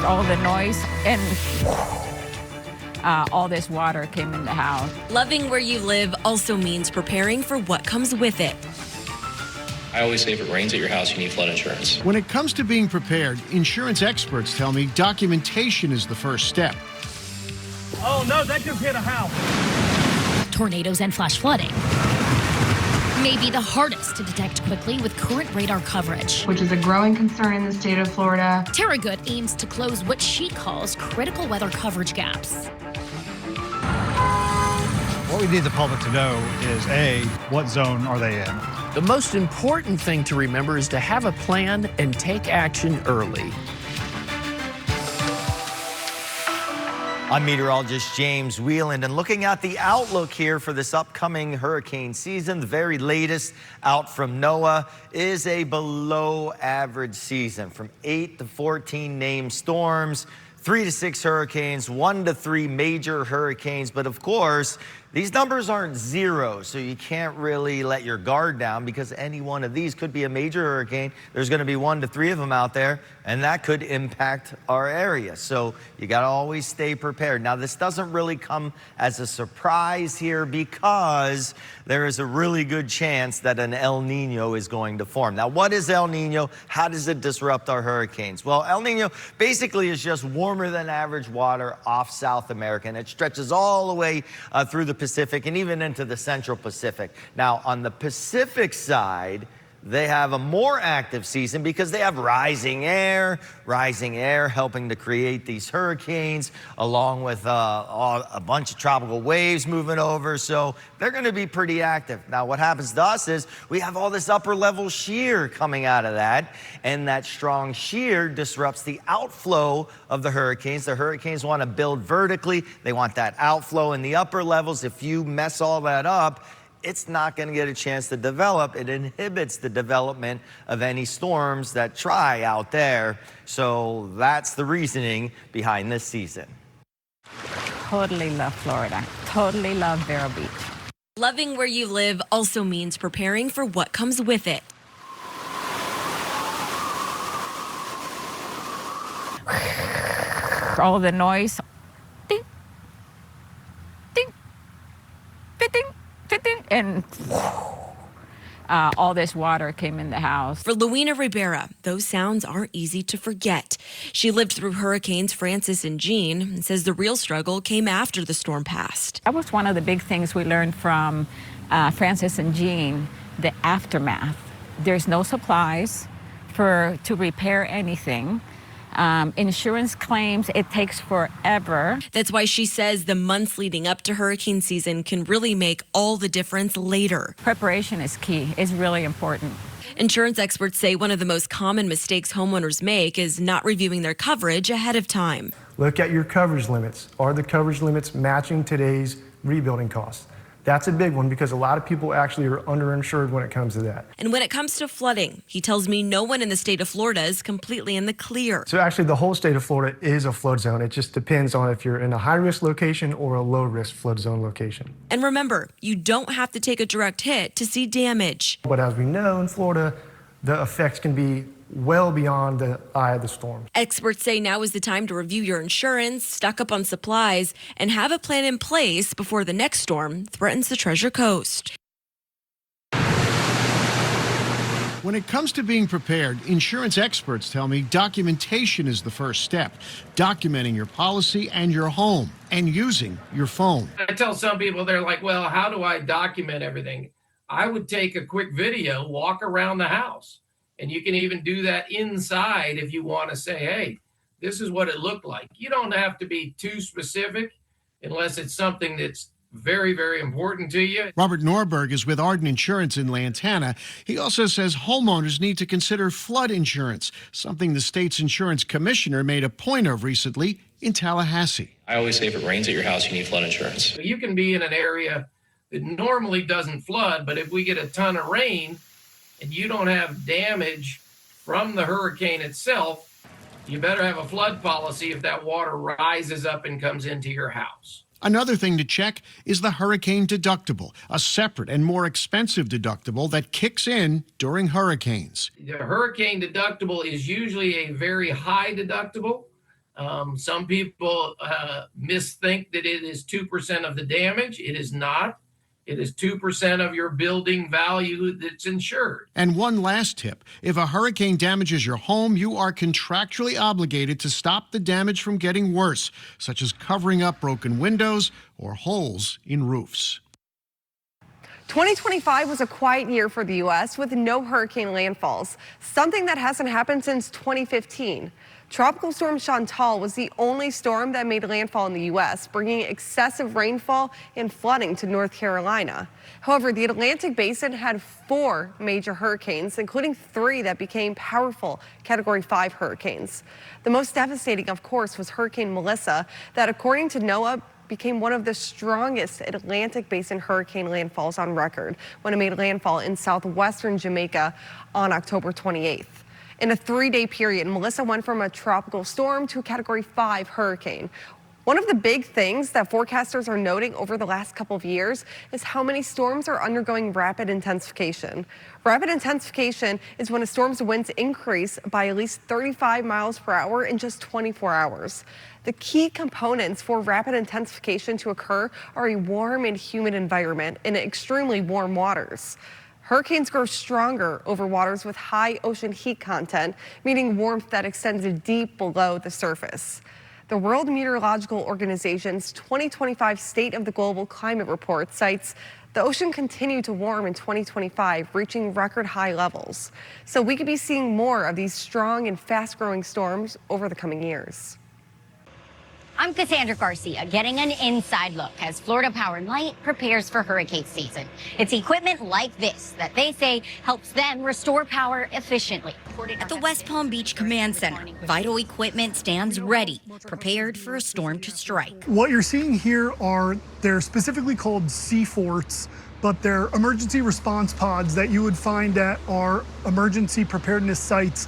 all the noise and all this water came in the house. Loving where you live also means preparing for what comes with it. I always say if it rains at your house, you need flood insurance. When it comes to being prepared, insurance experts tell me documentation is the first step. Oh no, that just hit a house. Tornadoes and flash flooding may be the hardest to detect quickly with current radar coverage, which is a growing concern in the state of Florida. Tara Good aims to close what she calls critical weather coverage gaps. What we need the public to know is, A, what zone are they in? The most important thing to remember is to have a plan and take action early. I'm meteorologist James Wheeland, and looking at the outlook here for this upcoming hurricane season, the very latest out from NOAA is a below average season, from 8 to 14 named storms, 3 to 6 hurricanes, 1 to 3 major hurricanes. But of course, these numbers aren't zero, so you can't really let your guard down because any one of these could be a major hurricane. There's going to be 1 to 3 of them out there, and that could impact our area. So you got to always stay prepared. Now, this doesn't really come as a surprise here because there is a really good chance that an El Nino is going to form. Now, what is El Nino? How does it disrupt our hurricanes? Well, El Nino basically is just warmer than average water off South America, and it stretches all the way through the Pacific and even into the Central Pacific. Now, on the Pacific side, they have a more active season because they have rising air helping to create these hurricanes, along with a bunch of tropical waves moving over. So they're going to be pretty active. Now, what happens to us is we have all this upper level shear coming out of that, and that strong shear disrupts the outflow of the hurricanes. The hurricanes want to build vertically. They want that outflow in the upper levels. If you mess all that up, it's not going to get a chance to develop. It inhibits the development of any storms that try out there. So that's the reasoning behind this season. Totally love Florida. Totally love Vero Beach. Loving where you live also means preparing for what comes with it. All the noise. Ding, ding, ding, ding, and all this water came in the house. For Luina Rivera, those sounds aren't easy to forget. She lived through hurricanes Francis and Jean and says the real struggle came after the storm passed. That was one of the big things we learned from Francis and Jean, the aftermath. There's no supplies to repair anything. Insurance claims, it takes forever. That's why she says the months leading up to hurricane season can really make all the difference later. Preparation is key. It's really important. Insurance experts say one of the most common mistakes homeowners make is not reviewing their coverage ahead of time. Look at your coverage limits. Are the coverage limits matching today's rebuilding costs? That's a big one because a lot of people actually are underinsured when it comes to that. And when it comes to flooding, he tells me no one in the state of Florida is completely in the clear. So actually the whole state of Florida is a flood zone. It just depends on if you're in a high-risk location or a low-risk flood zone location. And remember, you don't have to take a direct hit to see damage. But as we know in Florida, the effects can be well beyond the eye of the storm. Experts say now is the time to review your insurance, stock up on supplies, and have a plan in place before the next storm threatens the Treasure Coast. When it comes to being prepared, insurance experts tell me documentation is the first step. Documenting your policy and your home, and using your phone. I tell some people, they're like, well, how do I document everything? I would take a quick video, walk around the house. And you can even do that inside if you want to say, hey, this is what it looked like. You don't have to be too specific unless it's something that's very, very important to you. Robert Norberg is with Arden Insurance in Lantana. He also says homeowners need to consider flood insurance, something the state's insurance commissioner made a point of recently in Tallahassee. I always say if it rains at your house, you need flood insurance. You can be in an area that normally doesn't flood, but if we get a ton of rain, and you don't have damage from the hurricane itself, you better have a flood policy if that water rises up and comes into your house. Another thing to check is the hurricane deductible, a separate and more expensive deductible that kicks in during hurricanes. The hurricane deductible is usually a very high deductible. Some people misthink that it is 2% of the damage. It is not. It is 2% of your building value that's insured. And one last tip. If a hurricane damages your home, you are contractually obligated to stop the damage from getting worse, such as covering up broken windows or holes in roofs. 2025 was a quiet year for the U.S. with no hurricane landfalls, something that hasn't happened since 2015. Tropical Storm Chantal was the only storm that made landfall in the U.S., bringing excessive rainfall and flooding to North Carolina. However, the Atlantic Basin had 4 major hurricanes, including 3 that became powerful Category 5 hurricanes. The most devastating, of course, was Hurricane Melissa, that, according to NOAA, became one of the strongest Atlantic Basin hurricane landfalls on record when it made landfall in southwestern Jamaica on October 28th. In a 3-day period, Melissa went from a tropical storm to a Category 5 hurricane. One of the big things that forecasters are noting over the last couple of years is how many storms are undergoing rapid intensification. Rapid intensification is when a storm's winds increase by at least 35 miles per hour in just 24 hours. The key components for rapid intensification to occur are a warm and humid environment in extremely warm waters. Hurricanes grow stronger over waters with high ocean heat content, meaning warmth that extends deep below the surface. The World Meteorological Organization's 2025 State of the Global Climate Report cites the ocean continued to warm in 2025, reaching record high levels. So we could be seeing more of these strong and fast-growing storms over the coming years. I'm Cassandra Garcia, getting an inside look as Florida Power and Light prepares for hurricane season. It's equipment like this that they say helps them restore power efficiently. At the West Palm Beach Command Center, vital equipment stands ready, prepared for a storm to strike. What you're seeing here they're specifically called sea forts, but they're emergency response pods that you would find at our emergency preparedness sites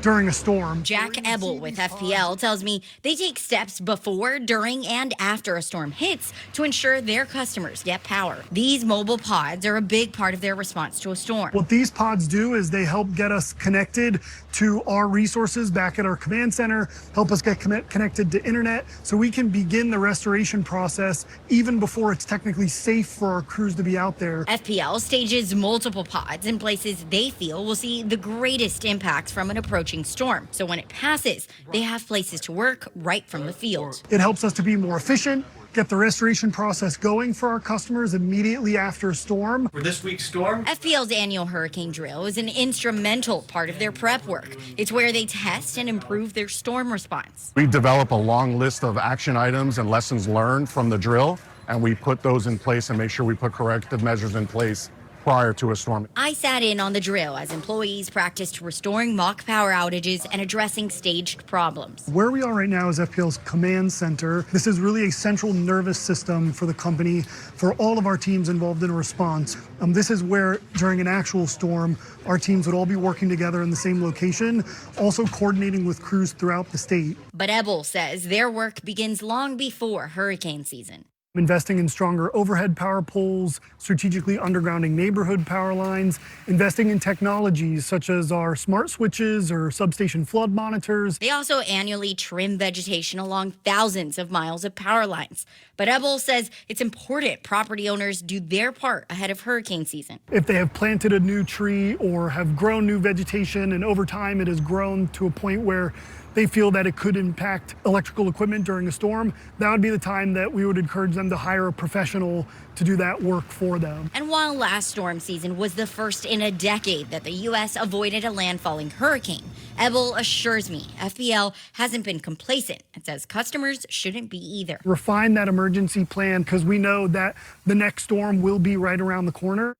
during a storm. Jack Ebel with FPL tells me they take steps before, during, and after a storm hits to ensure their customers get power. These mobile pods are a big part of their response to a storm. What these pods do is they help get us connected to our resources back at our command center, help us get connected to internet so we can begin the restoration process even before it's technically safe for our crews to be out there. FPL stages multiple pods in places they feel will see the greatest impacts from an approaching storm. So when it passes, they have places to work right from the field. It helps us to be more efficient, get the restoration process going for our customers immediately after a storm. For this week's storm, FPL's annual hurricane drill is an instrumental part of their prep work. It's where they test and improve their storm response. We develop a long list of action items and lessons learned from the drill, and we put those in place and make sure we put corrective measures in place prior to a storm. I sat in on the drill as employees practiced restoring mock power outages and addressing staged problems. Where we are right now is FPL's command center. This is really a central nervous system for the company, for all of our teams involved in a response. This is where, during an actual storm, our teams would all be working together in the same location, also coordinating with crews throughout the state. But Ebel says their work begins long before hurricane season. Investing in stronger overhead power poles, strategically undergrounding neighborhood power lines, investing in technologies such as our smart switches or substation flood monitors. They also annually trim vegetation along thousands of miles of power lines. But Ebel says it's important property owners do their part ahead of hurricane season. If they have planted a new tree or have grown new vegetation and over time it has grown to a point where they feel that it could impact electrical equipment during a storm, that would be the time that we would encourage them to hire a professional to do that work for them. And while last storm season was the first in a decade that the U.S. avoided a landfalling hurricane, Ebel assures me FPL hasn't been complacent and says customers shouldn't be either. Refine that emergency plan because we know that the next storm will be right around the corner.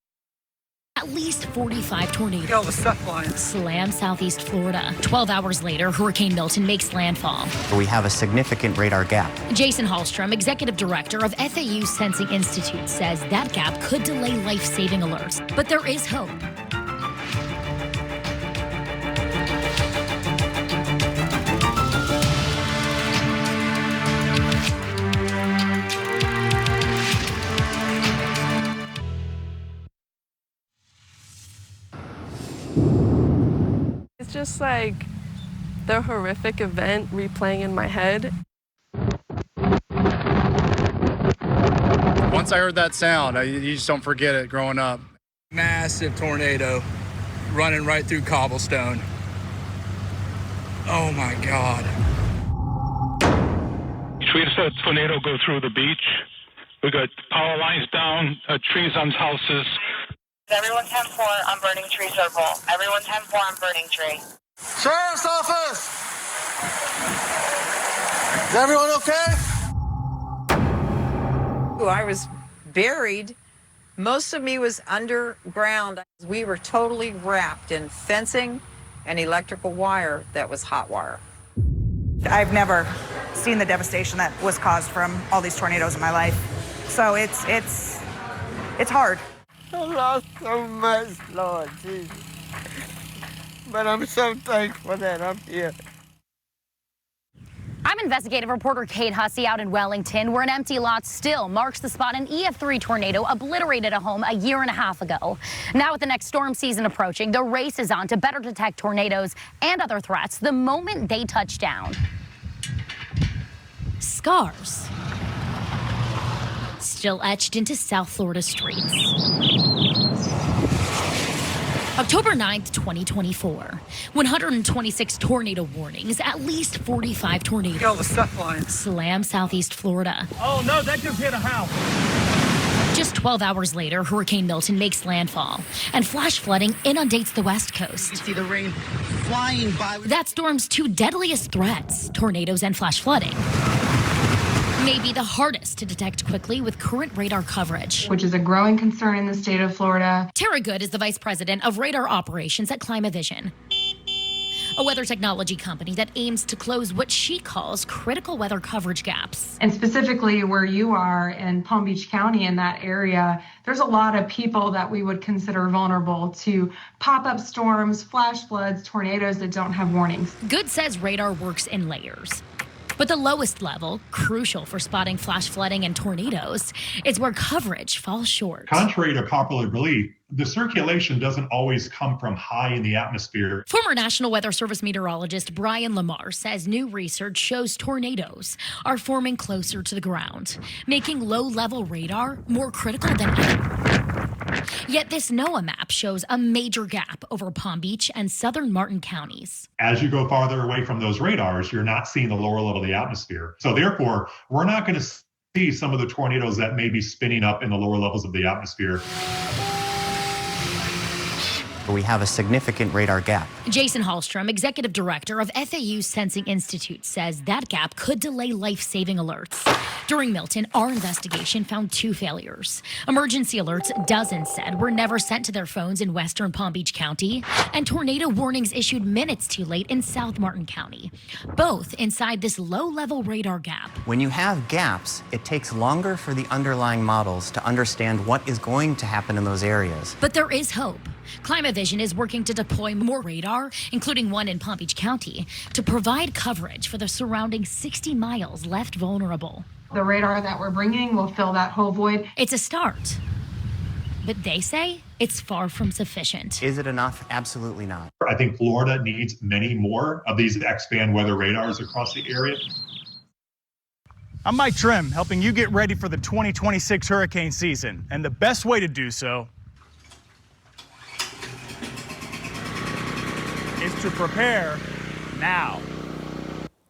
At least 45 tornadoes slam southeast Florida. 12 hours later, Hurricane Milton makes landfall. We have a significant radar gap. Jason Hallstrom, executive director of FAU's Sensing Institute, says that gap could delay life-saving alerts. But there is hope. It's just like the horrific event replaying in my head. Once I heard that sound, you just don't forget it growing up. Massive tornado running right through cobblestone. Oh my God. We just had a tornado go through the beach. We got power lines down, trees on houses. Everyone 10-4 on burning tree circle. Everyone 10-4 on burning tree. Sheriff's office! Is everyone okay? I was buried. Most of me was underground. We were totally wrapped in fencing and electrical wire that was hot wire. I've never seen the devastation that was caused from all these tornadoes in my life. So it's hard. I lost so much, Lord Jesus. But I'm so thankful that I'm here. I'm investigative reporter Kate Hussey out in Wellington, where an empty lot still marks the spot an EF3 tornado obliterated a home a year and a half ago. Now with the next storm season approaching, the race is on to better detect tornadoes and other threats the moment they touch down. Scars still etched into South Florida streets. October 9th, 2024. 126 tornado warnings, at least 45 tornadoes. Yo, what's up, Lion? Slam Southeast Florida. Oh, no, that just hit a house. Just 12 hours later, Hurricane Milton makes landfall, and flash flooding inundates the West Coast. You see the rain flying by. That storm's two deadliest threats, tornadoes and flash flooding, may be the hardest to detect quickly with current radar coverage, which is a growing concern in the state of Florida. Tara Good is the vice president of radar operations at ClimaVision, a weather technology company that aims to close what she calls critical weather coverage gaps. And specifically where you are in Palm Beach County, in that area, there's a lot of people that we would consider vulnerable to pop-up storms, flash floods, tornadoes that don't have warnings. Good says radar works in layers. But the lowest level, crucial for spotting flash flooding and tornadoes, is where coverage falls short. Contrary to popular belief, the circulation doesn't always come from high in the atmosphere. Former National Weather Service meteorologist Brian Lamar says new research shows tornadoes are forming closer to the ground, making low-level radar more critical than ever. Yet this NOAA map shows a major gap over Palm Beach and southern Martin counties. As you go farther away from those radars, you're not seeing the lower level of the atmosphere. So therefore, we're not going to see some of the tornadoes that may be spinning up in the lower levels of the atmosphere. We have a significant radar gap. Jason Hallstrom, executive director of FAU's Sensing Institute, says that gap could delay life-saving alerts. During Milton, our investigation found 2 failures. Emergency alerts, dozens said, were never sent to their phones in western Palm Beach County, and tornado warnings issued minutes too late in South Martin County, both inside this low-level radar gap. When you have gaps, it takes longer for the underlying models to understand what is going to happen in those areas. But there is hope. ClimaVision is working to deploy more radar, including one in Palm Beach County, to provide coverage for the surrounding 60 miles left vulnerable. The radar that we're bringing will fill that whole void. It's a start, but they say it's far from sufficient. Is it enough? Absolutely not. I think Florida needs many more of these X-band weather radars across the area. I'm Mike Trim, helping you get ready for the 2026 hurricane season. And the best way to do so is to prepare now.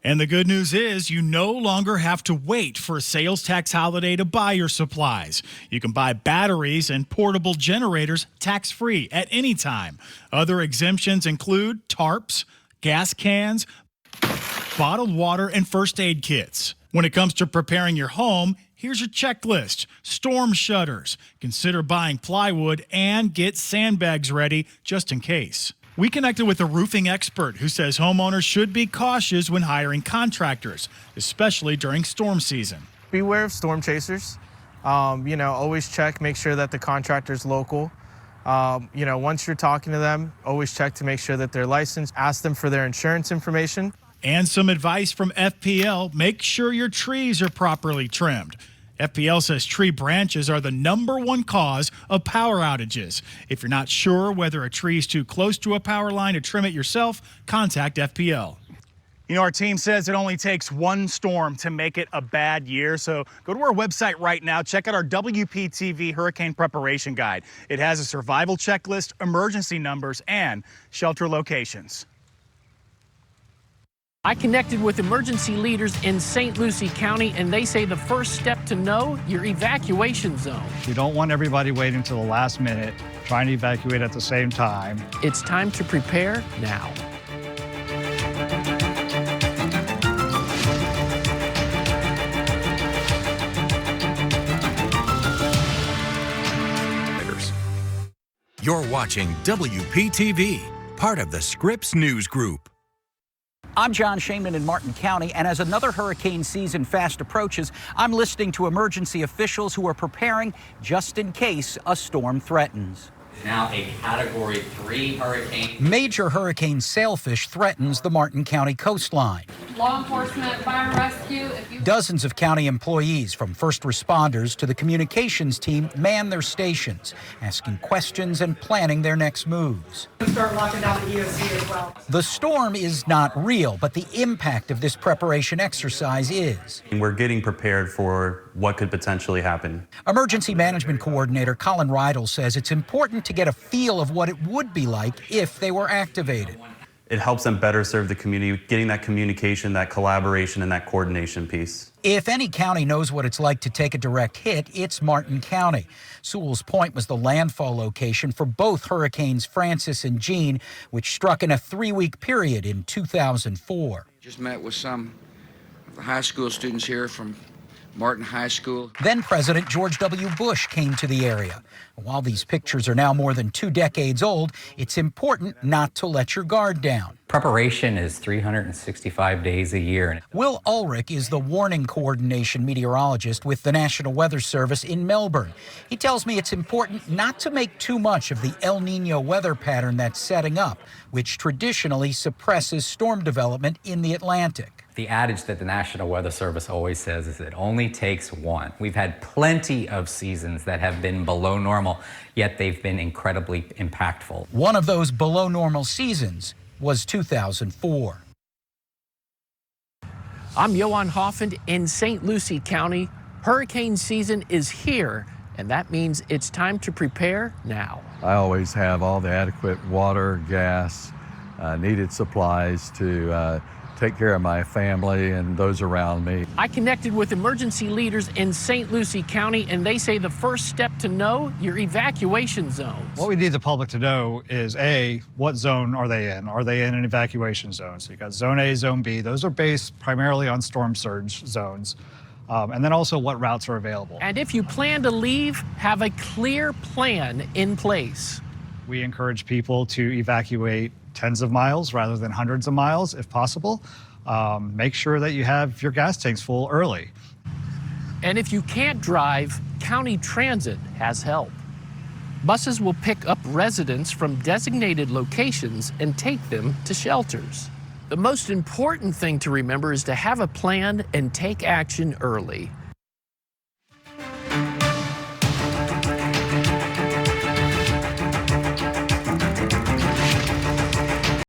And the good news is you no longer have to wait for a sales tax holiday to buy your supplies. You can buy batteries and portable generators tax-free at any time. Other exemptions include tarps, gas cans, bottled water, and first aid kits. When it comes to preparing your home, here's your checklist. Storm shutters. Consider buying plywood and get sandbags ready just in case. We connected with a roofing expert who says homeowners should be cautious when hiring contractors, especially during storm season. Beware of storm chasers. Always check, make sure that the contractor's local. Once you're talking to them, always check to make sure that they're licensed. Ask them for their insurance information. And some advice from FPL, make sure your trees are properly trimmed. FPL says tree branches are the #1 cause of power outages. If you're not sure whether a tree is too close to a power line to trim it yourself, contact FPL. You know, our team says it only takes one storm to make it a bad year. So go to our website right now. Check out our WPTV Hurricane Preparation Guide. It has a survival checklist, emergency numbers, and shelter locations. I connected with emergency leaders in St. Lucie County, and they say the first step to know your evacuation zone. We don't want everybody waiting until the last minute, trying to evacuate at the same time. It's time to prepare now. You're watching WPTV, part of the Scripps News Group. I'm John Shaman in Martin County, and as another hurricane season fast approaches, I'm listening to emergency officials who are preparing just in case a storm threatens. Now a Category 3 hurricane. Major hurricane sailfish threatens the Martin County coastline. Law enforcement, fire and rescue. Dozens of county employees, from first responders to the communications team, man their stations, asking questions and planning their next moves. Start locking down the EOC as well. The storm is not real, but the impact of this preparation exercise is. We're getting prepared for what could potentially happen. Emergency Management Coordinator Colin Rydell says it's important to get a feel of what it would be like if they were activated. It helps them better serve the community, getting that communication, that collaboration, and that coordination piece. If any county knows what it's like to take a direct hit, it's Martin County. Sewell's Point was the landfall location for both Hurricanes Francis and Jean, which struck in a 3-week period in 2004. Just met with some of the high school students here from Martin High School. Then President George W. Bush came to the area. While these pictures are now more than 2 decades old, it's important not to let your guard down. Preparation is 365 days a year. Will Ulrich is the warning coordination meteorologist with the National Weather Service in Melbourne. He tells me it's important not to make too much of the El Nino weather pattern that's setting up, which traditionally suppresses storm development in the Atlantic. The adage that the National Weather Service always says is it only takes one. We've had plenty of seasons that have been below normal, yet they've been incredibly impactful. One of those below normal seasons was 2004. I'm Johan Hoffend in St. Lucie County. Hurricane season is here, and that means it's time to prepare now. I always have all the adequate water, gas, needed supplies to take care of my family and those around me. I connected with emergency leaders in St. Lucie County, and they say the first step to know your evacuation zones. What we need the public to know is, A, what zone are they in? Are they in an evacuation zone? So you got Zone A, Zone B. Those are based primarily on storm surge zones. And then also what routes are available. And if you plan to leave, have a clear plan in place. We encourage people to evacuate tens of miles rather than hundreds of miles if possible. Make sure that you have your gas tanks full early. And if you can't drive, county transit has help. Buses will pick up residents from designated locations and take them to shelters. The most important thing to remember is to have a plan and take action early.